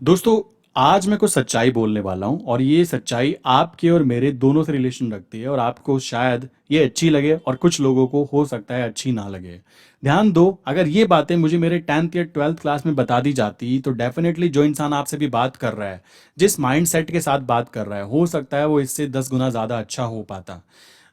दोस्तों, आज मैं कुछ सच्चाई बोलने वाला हूँ और ये सच्चाई आपके और मेरे दोनों से रिलेशन रखती है और आपको शायद ये अच्छी लगे और कुछ लोगों को हो सकता है अच्छी ना लगे। ध्यान दो, अगर ये बातें मुझे मेरे 10th या 12th क्लास में बता दी जाती तो डेफिनेटली जो इंसान आपसे भी बात कर रहा है, जिस माइंड सेट के साथ बात कर रहा है, हो सकता है वो इससे 10 गुना ज़्यादा अच्छा हो पाता।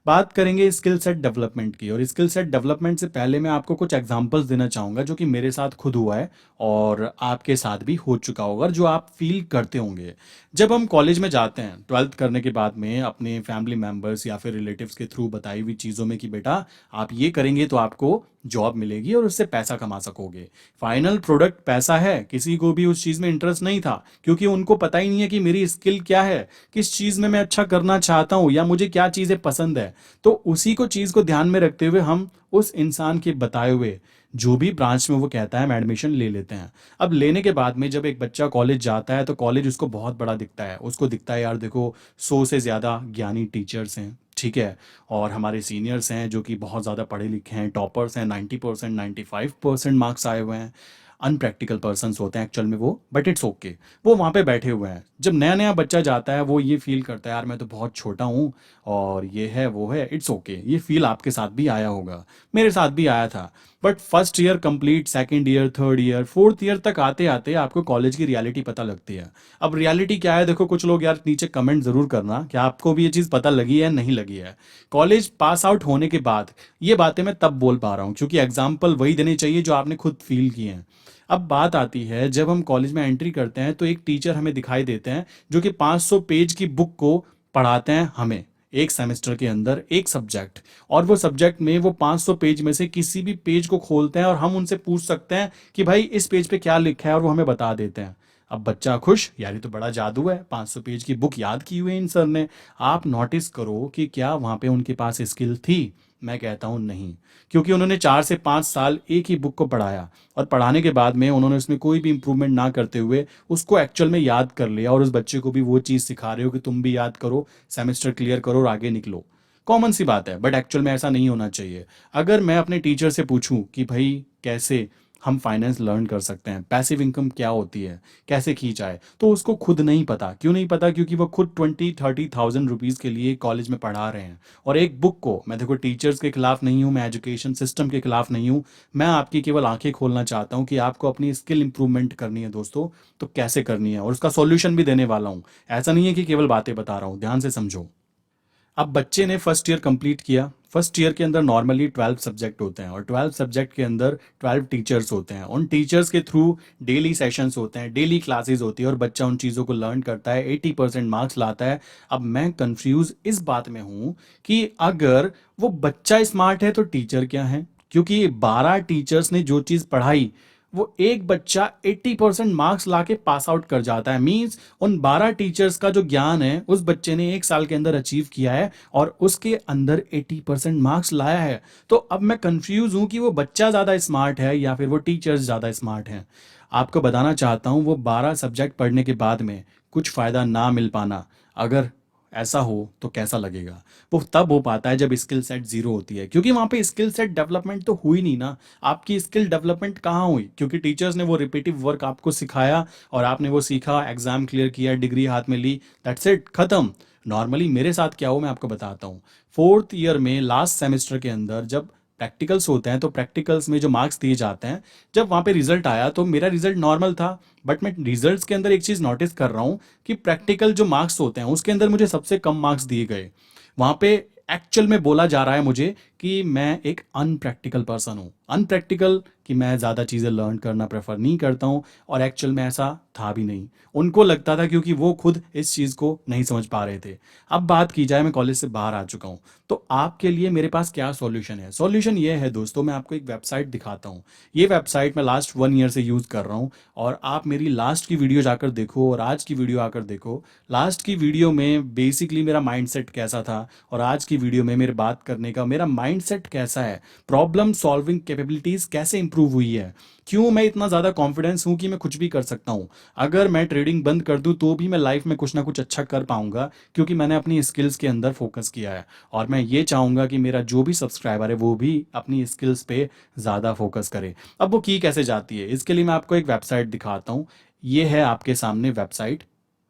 बात करेंगे स्किल सेट डेवलपमेंट की और स्किल सेट डेवलपमेंट से पहले मैं आपको कुछ एग्जांपल्स देना चाहूँगा जो कि मेरे साथ खुद हुआ है और आपके साथ भी हो चुका होगा और जो आप फील करते होंगे। जब हम कॉलेज में जाते हैं 12th करने के बाद में अपने फैमिली मेम्बर्स या फिर रिलेटिव्स के थ्रू बताई हुई चीज़ों में कि बेटा आप ये करेंगे तो आपको जॉब मिलेगी और उससे पैसा कमा सकोगे। फाइनल प्रोडक्ट पैसा है, किसी को भी उस चीज़ में इंटरेस्ट नहीं था क्योंकि उनको पता ही नहीं है कि मेरी स्किल क्या है, किस चीज़ में मैं अच्छा करना चाहता हूँ या मुझे क्या चीज़ें पसंद है। तो उसी को चीज़ को ध्यान में रखते हुए हम उस इंसान के बताए हुए जो भी ब्रांच में वो कहता है हम एडमिशन ले लेते हैं। अब लेने के बाद में जब एक बच्चा कॉलेज जाता है तो कॉलेज उसको बहुत बड़ा दिखता है, उसको दिखता है यार देखो 100 से ज़्यादा ज्ञानी टीचर्स हैं, ठीक है, और हमारे सीनियर्स हैं जो कि बहुत ज़्यादा पढ़े लिखे हैं, टॉपर्स हैं, 90% 95% मार्क्स आए हुए हैं। अनप्रैक्टिकल पर्सन्स होते हैं एक्चुअल में वो, बट इट्स ओके। वो वहाँ पे बैठे हुए हैं। जब नया नया बच्चा जाता है वो ये फील करता है यार मैं तो बहुत छोटा हूँ और ये है वो है, इट्स ओके। ये फील आपके साथ भी आया होगा, मेरे साथ भी आया था। But first year complete, second year, third year, fourth year तक आते आते आपको कॉलेज की रियलिटी पता लगती है। अब रियलिटी क्या है, देखो कुछ लोग यार नीचे कमेंट जरूर करना कि आपको भी ये चीज़ पता लगी है नहीं लगी है। कॉलेज पास आउट होने के बाद ये बातें मैं तब बोल पा रहा हूँ क्योंकि एग्जाम्पल वही देने चाहिए जो आपने खुद फील किए हैं। अब बात आती है जब हम कॉलेज में एंट्री करते हैं तो एक टीचर हमें दिखाई देते हैं जो कि 500 पेज की बुक को पढ़ाते हैं हमें एक सेमेस्टर के अंदर एक सब्जेक्ट। और वो सब्जेक्ट में वो 500 पेज में से किसी भी पेज को खोलते हैं और हम उनसे पूछ सकते हैं कि भाई इस पेज पे क्या लिखा है और वो हमें बता देते हैं। अब बच्चा खुश, यार ये तो बड़ा जादू है, 500 पेज की बुक याद की हुई है इन सर ने। आप नोटिस करो कि क्या वहाँ पे उनके पास स्किल थी? मैं कहता हूँ नहीं, क्योंकि उन्होंने 4 से 5 साल एक ही बुक को पढ़ाया और पढ़ाने के बाद में उन्होंने उसमें कोई भी इंप्रूवमेंट ना करते हुए उसको एक्चुअल में याद कर लिया और उस बच्चे को भी वो चीज़ सिखा रहे हो कि तुम भी याद करो, सेमेस्टर क्लियर करो और आगे निकलो। कॉमन सी बात है, बट एक्चुअल में ऐसा नहीं होना चाहिए। अगर मैं अपने टीचर से पूछूं कि भाई कैसे हम फाइनेंस लर्न कर सकते हैं, पैसिव इनकम क्या होती है, कैसे की जाए, तो उसको खुद नहीं पता। क्यों नहीं पता? क्योंकि वो खुद 20-30,000 रुपीज़ के लिए कॉलेज में पढ़ा रहे हैं। और एक बुक को, मैं देखो टीचर्स के खिलाफ नहीं हूँ, मैं एजुकेशन सिस्टम के खिलाफ नहीं हूँ, मैं आपकी केवल आंखें खोलना चाहता हूँ कि आपको अपनी स्किल इंप्रूवमेंट करनी है दोस्तों, तो कैसे करनी है और उसका सॉल्यूशन भी देने वाला हूँ। ऐसा नहीं है कि केवल बातें बता रहा हूँ, ध्यान से समझो। अब बच्चे ने फर्स्ट ईयर कंप्लीट किया। फर्स्ट ईयर के अंदर नॉर्मली 12 सब्जेक्ट होते हैं और 12 सब्जेक्ट के अंदर 12 टीचर्स होते हैं। उन टीचर्स के थ्रू डेली सेशंस होते हैं, डेली क्लासेस होती है और बच्चा उन चीज़ों को लर्न करता है, 80% मार्क्स लाता है। अब मैं कंफ्यूज इस बात में हूँ कि अगर वो बच्चा स्मार्ट है तो टीचर क्या है? क्योंकि 12 टीचर्स ने जो चीज़ पढ़ाई वो एक बच्चा 80% मार्क्स लाके पास आउट कर जाता है। मींस उन 12 टीचर्स का जो ज्ञान है उस बच्चे ने एक साल के अंदर अचीव किया है और उसके अंदर 80% मार्क्स लाया है। तो अब मैं कंफ्यूज हूं कि वो बच्चा ज़्यादा स्मार्ट है या फिर वो टीचर्स ज़्यादा स्मार्ट हैं। आपको बताना चाहता हूं, वो 12 सब्जेक्ट पढ़ने के बाद में कुछ फ़ायदा ना मिल पाना, अगर ऐसा हो तो कैसा लगेगा? वो तब हो पाता है जब स्किल सेट ज़ीरो होती है, क्योंकि वहाँ पे स्किल सेट डेवलपमेंट तो हुई नहीं ना। आपकी स्किल डेवलपमेंट कहाँ हुई? क्योंकि टीचर्स ने वो रिपीटिव वर्क आपको सिखाया और आपने वो सीखा, एग्जाम क्लियर किया, डिग्री हाथ में ली, दैट्स इट, खत्म। नॉर्मली मेरे साथ क्या हो मैं आपको बताता हूँ। फोर्थ ईयर में लास्ट सेमेस्टर के अंदर जब प्रैक्टिकल्स होते हैं तो प्रैक्टिकल्स में जो मार्क्स दिए जाते हैं, जब वहाँ पे रिजल्ट आया तो मेरा रिजल्ट नॉर्मल था। बट मैं रिजल्ट्स के अंदर एक चीज़ नोटिस कर रहा हूँ कि प्रैक्टिकल जो मार्क्स होते हैं उसके अंदर मुझे सबसे कम मार्क्स दिए गए। वहाँ पे एक्चुअल में बोला जा रहा है मुझे कि मैं एक अनप्रैक्टिकल पर्सन हूँ। अनप्रैक्टिकल कि मैं ज़्यादा चीज़ें लर्न करना प्रेफर नहीं करता हूँ और एक्चुअल में ऐसा था भी नहीं। उनको लगता था क्योंकि वो खुद इस चीज़ को नहीं समझ पा रहे थे। अब बात की जाए, मैं कॉलेज से बाहर आ चुका हूँ, तो आपके लिए मेरे पास क्या सॉल्यूशन है? सॉल्यूशन ये है दोस्तों, मैं आपको एक वेबसाइट दिखाता हूँ। ये वेबसाइट मैं लास्ट 1 ईयर से यूज़ कर रहा हूँ और आप मेरी लास्ट की वीडियो जाकर देखो और आज की वीडियो आकर देखो। लास्ट की वीडियो में बेसिकली मेरा माइंडसेट कैसा था और आज की वीडियो में मेरे बात करने का मेरा माइंडसेट कैसा है, प्रॉब्लम सॉल्विंग कैपेबिलिटीज कैसे इंप्रूव हुई है, क्यों मैं इतना ज़्यादा कॉन्फिडेंस हूँ कि मैं कुछ भी कर सकता हूँ। अगर मैं ट्रेडिंग बंद कर दूँ तो भी मैं लाइफ में कुछ ना कुछ अच्छा कर पाऊंगा क्योंकि मैंने अपनी स्किल्स के अंदर फोकस किया है। और मैं ये चाहूँगा कि मेरा जो भी सब्सक्राइबर है वो भी अपनी स्किल्स पे ज़्यादा फोकस करे। अब वो की कैसे जाती है, इसके लिए मैं आपको एक वेबसाइट दिखाता हूँ। ये है आपके सामने वेबसाइट।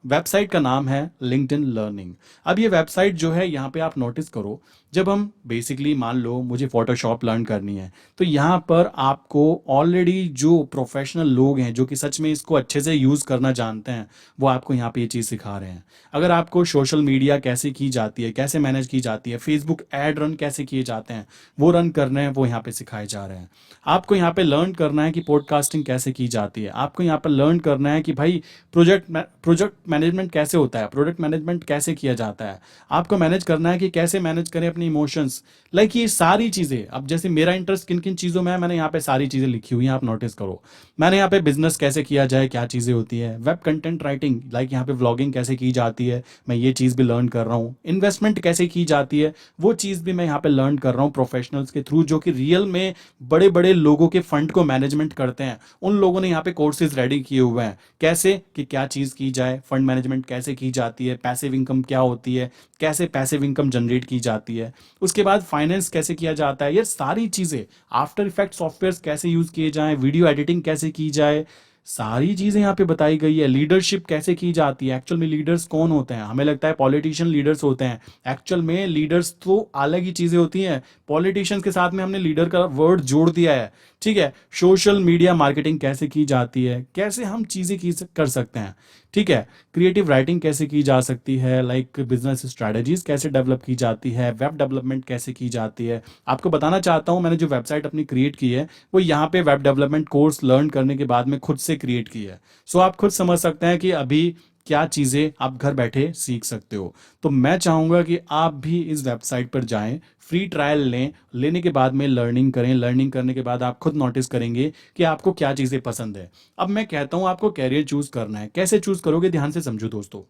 वेबसाइट का नाम है लिंक्डइन लर्निंग। अब ये वेबसाइट जो है, यहाँ पे आप नोटिस करो, जब हम बेसिकली मान लो मुझे फोटोशॉप लर्न करनी है, तो यहाँ पर आपको ऑलरेडी जो प्रोफेशनल लोग हैं जो कि सच में इसको अच्छे से यूज़ करना जानते हैं, वो आपको यहाँ पे ये चीज़ सिखा रहे हैं। अगर आपको सोशल मीडिया कैसे की जाती है, कैसे मैनेज की जाती है, फेसबुक ऐड रन कैसे किए जाते हैं, वो रन करने हैं, वो यहाँ पे सिखाए जा रहे हैं। आपको यहाँ पे लर्न करना है कि पॉडकास्टिंग कैसे की जाती है। आपको यहाँ पर लर्न करना है कि भाई प्रोजेक्ट मैनेजमेंट कैसे होता है, प्रोजेक्ट मैनेजमेंट कैसे किया जाता है। आपको मैनेज करना है कि कैसे मैनेज करें अपने इमोशंस। लाइक ये सारी चीज़ें, अब जैसे मेरा इंटरेस्ट किन किन चीज़ों में है, मैंने यहाँ पे सारी चीज़ें लिखी हुई हैं, आप नोटिस करो। मैंने यहाँ पे बिजनेस कैसे किया जाए, क्या चीज़ें होती है, वेब कंटेंट राइटिंग, लाइक यहाँ पे व्लॉगिंग कैसे की जाती है, मैं ये चीज़ भी लर्न कर रहा हूँ। इन्वेस्टमेंट कैसे की जाती है, वो चीज़ भी मैं यहाँ पे लर्न कर रहा हूँ प्रोफेशनल्स के थ्रू, जो कि रियल में बड़े बड़े लोगों के फंड को मैनेजमेंट करते हैं। उन लोगों ने यहाँ पे कोर्सेज रेडी किए हुए हैं, कैसे कि क्या चीज़ की जाए, फंड मैनेजमेंट कैसे की जाती है, पैसिव इनकम क्या होती है, कैसे पैसिव इनकम जनरेट की जाती है, उसके बाद फाइनेंस कैसे किया जाता है, ये सारी चीज़ें, आफ्टर इफेक्ट सॉफ्टवेयर कैसे यूज़ किए जाएं, वीडियो एडिटिंग कैसे की जाए, सारी चीज़ें यहाँ पे बताई गई है। लीडरशिप कैसे की जाती है, एक्चुअल में लीडर्स कौन होते हैं, हमें लगता है पॉलिटिशियन लीडर्स होते हैं, एक्चुअल में लीडर्स तो अलग ही चीज़ें होती हैं। पॉलिटिशियंस के साथ में हमने लीडर का वर्ड जोड़ दिया है, ठीक है। सोशल मीडिया मार्केटिंग कैसे की जाती है, कैसे हम चीज़ें कर सकते हैं, ठीक है। क्रिएटिव राइटिंग कैसे की जा सकती है, लाइक बिजनेस स्ट्रैटेजीज कैसे डेवलप की जाती है, वेब डेवलपमेंट कैसे की जाती है। आपको बताना चाहता हूँ, मैंने जो वेबसाइट अपनी क्रिएट की है, वो यहाँ पे वेब डेवलपमेंट कोर्स लर्न करने के बाद में खुद से क्रिएट की है। सो आप खुद समझ सकते हैं कि अभी क्या चीज़ें आप घर बैठे सीख सकते हो। तो मैं चाहूँगा कि आप भी इस वेबसाइट पर जाएं, फ्री ट्रायल लें, लेने के बाद में लर्निंग करें। लर्निंग करने के बाद आप खुद नोटिस करेंगे कि आपको क्या चीज़ें पसंद है। अब मैं कहता हूँ आपको कैरियर चूज़ करना है, कैसे चूज़ करोगे, ध्यान से समझो दोस्तों,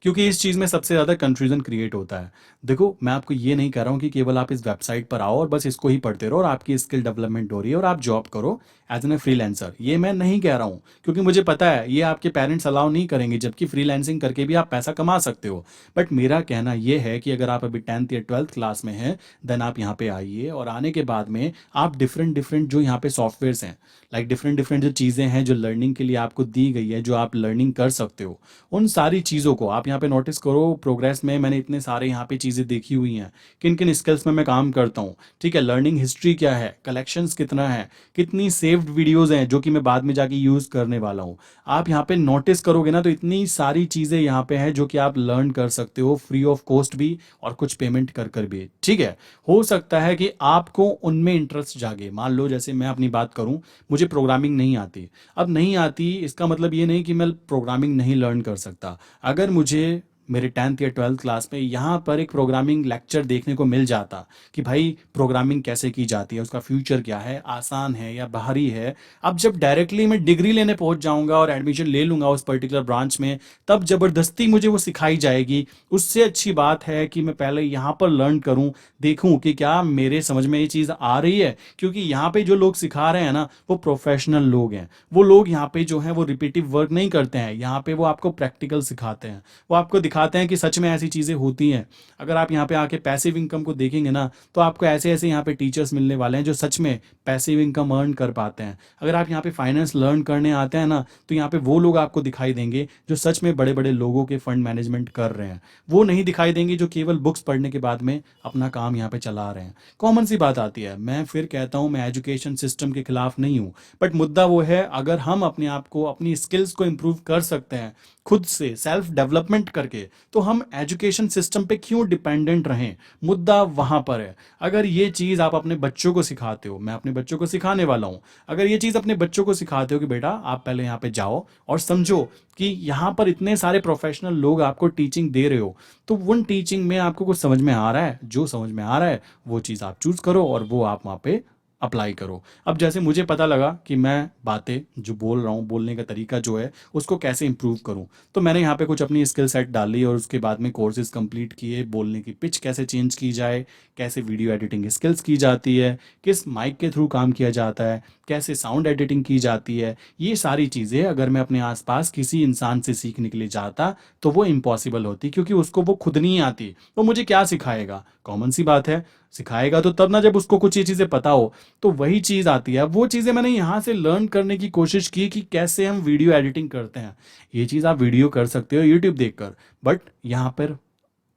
क्योंकि इस चीज़ में सबसे ज़्यादा कंफ्यूजन क्रिएट होता है। देखो, मैं आपको ये नहीं कह रहा हूँ कि केवल आप इस वेबसाइट पर आओ और बस इसको ही पढ़ते रहो और आपकी स्किल डेवलपमेंट हो रही है और आप जॉब करो एज एन ए फ्रीलांसर, ये मैं नहीं कह रहा हूँ, क्योंकि मुझे पता है ये आपके पेरेंट्स अलाउ नहीं करेंगे, जबकि फ्रीलांसिंग करके भी आप पैसा कमा सकते हो। बट मेरा कहना ये है कि अगर आप अभी 10th या 12th क्लास में हैं, देन आप यहाँ पे आइए, और आने के बाद में आप डिफरेंट डिफरेंट जो यहाँ पे सॉफ्टवेयर्स हैं, लाइक डिफरेंट डिफरेंट जो चीज़ें हैं जो लर्निंग के लिए आपको दी गई है, जो आप लर्निंग कर सकते हो, उन सारी चीज़ों को आप यहाँ पे नोटिस करो। प्रोग्रेस में मैंने इतने सारे यहाँ पे चीज़ें देखी हुई हैं, किन किन स्किल्स में मैं काम करता हूँ, ठीक है। लर्निंग हिस्ट्री क्या है, कलेक्शंस कितना है, कितनी सेव्ड वीडियोस हैं जो कि मैं बाद में जाके यूज़ करने वाला हूँ। आप यहाँ पे नोटिस करोगे ना, तो इतनी सारी चीज़ें यहाँ पे हैं जो कि आप लर्न कर सकते हो फ्री ऑफ कॉस्ट भी, और कुछ पेमेंट कर कर भी, ठीक है। हो सकता है कि आपको उनमें इंटरेस्ट जागे। मान लो जैसे मैं अपनी बात करूँ, मुझे प्रोग्रामिंग नहीं आती। अब नहीं आती इसका मतलब ये नहीं कि मैं प्रोग्रामिंग नहीं लर्न कर सकता। अगर मुझे मेरे 10th या 12th क्लास में यहाँ पर एक प्रोग्रामिंग लेक्चर देखने को मिल जाता कि भाई प्रोग्रामिंग कैसे की जाती है, उसका फ्यूचर क्या है, आसान है या बाहरी है। अब जब डायरेक्टली मैं डिग्री लेने पहुँच जाऊँगा और एडमिशन ले लूँगा उस पर्टिकुलर ब्रांच में, तब ज़बरदस्ती मुझे वो सिखाई जाएगी। उससे अच्छी बात है कि मैं पहले यहाँ पर लर्न करूँ, देखूँ कि क्या मेरे समझ में ये चीज़ आ रही है, क्योंकि यहाँ पे जो लोग सिखा रहे हैं ना, वो प्रोफेशनल लोग हैं। वो लोग यहाँ पे जो हैं वो रिपीटिव वर्क नहीं करते हैं, यहाँ पे वो आपको प्रैक्टिकल सिखाते हैं, वो आपको दिखाते हैं कि सच में ऐसी चीज़ें होती हैं। अगर आप यहाँ पे आके पैसिव इनकम को देखेंगे ना, तो आपको ऐसे ऐसे यहाँ पे टीचर्स मिलने वाले हैं जो सच में पैसिव इनकम अर्न कर पाते हैं। अगर आप यहाँ पे फाइनेंस लर्न करने आते हैं ना, तो यहाँ पे वो लोग आपको दिखाई देंगे जो सच में बड़े बड़े लोगों के फंड मैनेजमेंट कर रहे हैं। वो नहीं दिखाई देंगे जो केवल बुक्स पढ़ने के बाद में अपना काम यहाँ पे चला रहे हैं। कॉमन सी बात आती है। मैं फिर कहता हूँ, मैं एजुकेशन सिस्टम के खिलाफ नहीं हूँ, बट मुद्दा वो है, अगर हम अपने आप को, अपनी स्किल्स को इम्प्रूव कर सकते हैं खुद से सेल्फ डेवलपमेंट करके, तो हम एजुकेशन सिस्टम पे क्यों डिपेंडेंट रहें। मुद्दा वहाँ पर है। अगर ये चीज़ आप अपने बच्चों को सिखाते हो, मैं अपने बच्चों को सिखाने वाला हूँ, अगर ये चीज़ अपने बच्चों को सिखाते हो कि बेटा आप पहले यहाँ पे जाओ और समझो कि यहाँ पर इतने सारे प्रोफेशनल लोग आपको टीचिंग दे रहे हो, तो उन टीचिंग में आपको कुछ समझ में आ रहा है, जो समझ में आ रहा है वो चीज़ आप चूज़ करो और वो आप वहाँ पे अप्लाई करो। अब जैसे मुझे पता लगा कि मैं बातें जो बोल रहा हूँ, बोलने का तरीका जो है, उसको कैसे इंप्रूव करूँ, तो मैंने यहाँ पे कुछ अपनी स्किल सेट डाली और उसके बाद में कोर्सेज कंप्लीट किए। बोलने की पिच कैसे चेंज की जाए, कैसे वीडियो एडिटिंग स्किल्स की जाती है, किस माइक के थ्रू काम किया जाता है, कैसे साउंड एडिटिंग की जाती है, ये सारी चीज़ें अगर मैं अपने आसपास किसी इंसान से सीखने के लिए जाता, तो वो इम्पॉसिबल होती, क्योंकि उसको वो खुद नहीं आती। वो मुझे क्या सिखाएगा, कॉमन सी बात है, सिखाएगा तो तब ना जब उसको कुछ ये चीज़ें पता हो। तो वही चीज़ आती है। अब वो चीज़ें मैंने यहाँ से लर्न करने की कोशिश की कि कैसे हम वीडियो एडिटिंग करते हैं। ये चीज़ आप वीडियो कर सकते हो यूट्यूब देखकर, बट यहाँ पर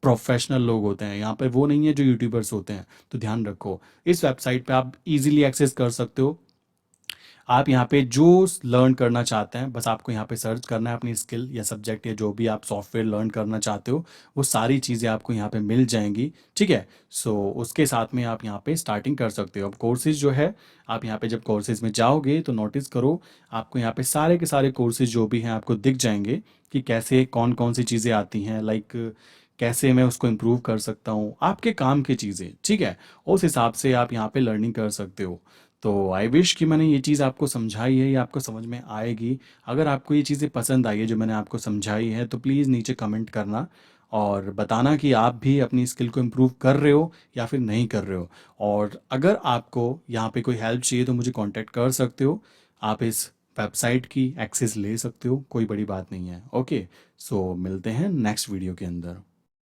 प्रोफेशनल लोग होते हैं, यहाँ पर वो नहीं है जो यूट्यूबर्स होते हैं। तो ध्यान रखो, इस वेबसाइट पे आप इजीली एक्सेस कर सकते हो। आप यहाँ पे जो लर्न करना चाहते हैं, बस आपको यहाँ पे सर्च करना है अपनी स्किल या सब्जेक्ट या जो भी आप सॉफ्टवेयर लर्न करना चाहते हो, वो सारी चीज़ें आपको यहाँ पे मिल जाएंगी। ठीक है, सो उसके साथ में आप यहाँ पे स्टार्टिंग कर सकते हो। अब कोर्सेज जो है, आप यहाँ पे जब कोर्सेज में जाओगे तो नोटिस करो, आपको यहाँ पे सारे के सारे कोर्सेज जो भी हैं आपको दिख जाएंगे कि कैसे कौन कौन सी चीज़ें आती हैं, लाइक कैसे मैं उसको इम्प्रूव कर सकता हूँ, आपके काम की चीज़ें। ठीक है, उस हिसाब से आप यहाँ पे लर्निंग कर सकते हो। तो आई विश कि मैंने ये चीज़ आपको समझाई है, ये आपको समझ में आएगी। अगर आपको ये चीज़ें पसंद आई है जो मैंने आपको समझाई है, तो प्लीज़ नीचे कमेंट करना और बताना कि आप भी अपनी स्किल को इम्प्रूव कर रहे हो या फिर नहीं कर रहे हो। और अगर आपको यहाँ पे कोई हेल्प चाहिए तो मुझे कांटेक्ट कर सकते हो। आप इस वेबसाइट की एक्सेस ले सकते हो, कोई बड़ी बात नहीं है। ओके, सो मिलते हैं नेक्स्ट वीडियो के अंदर।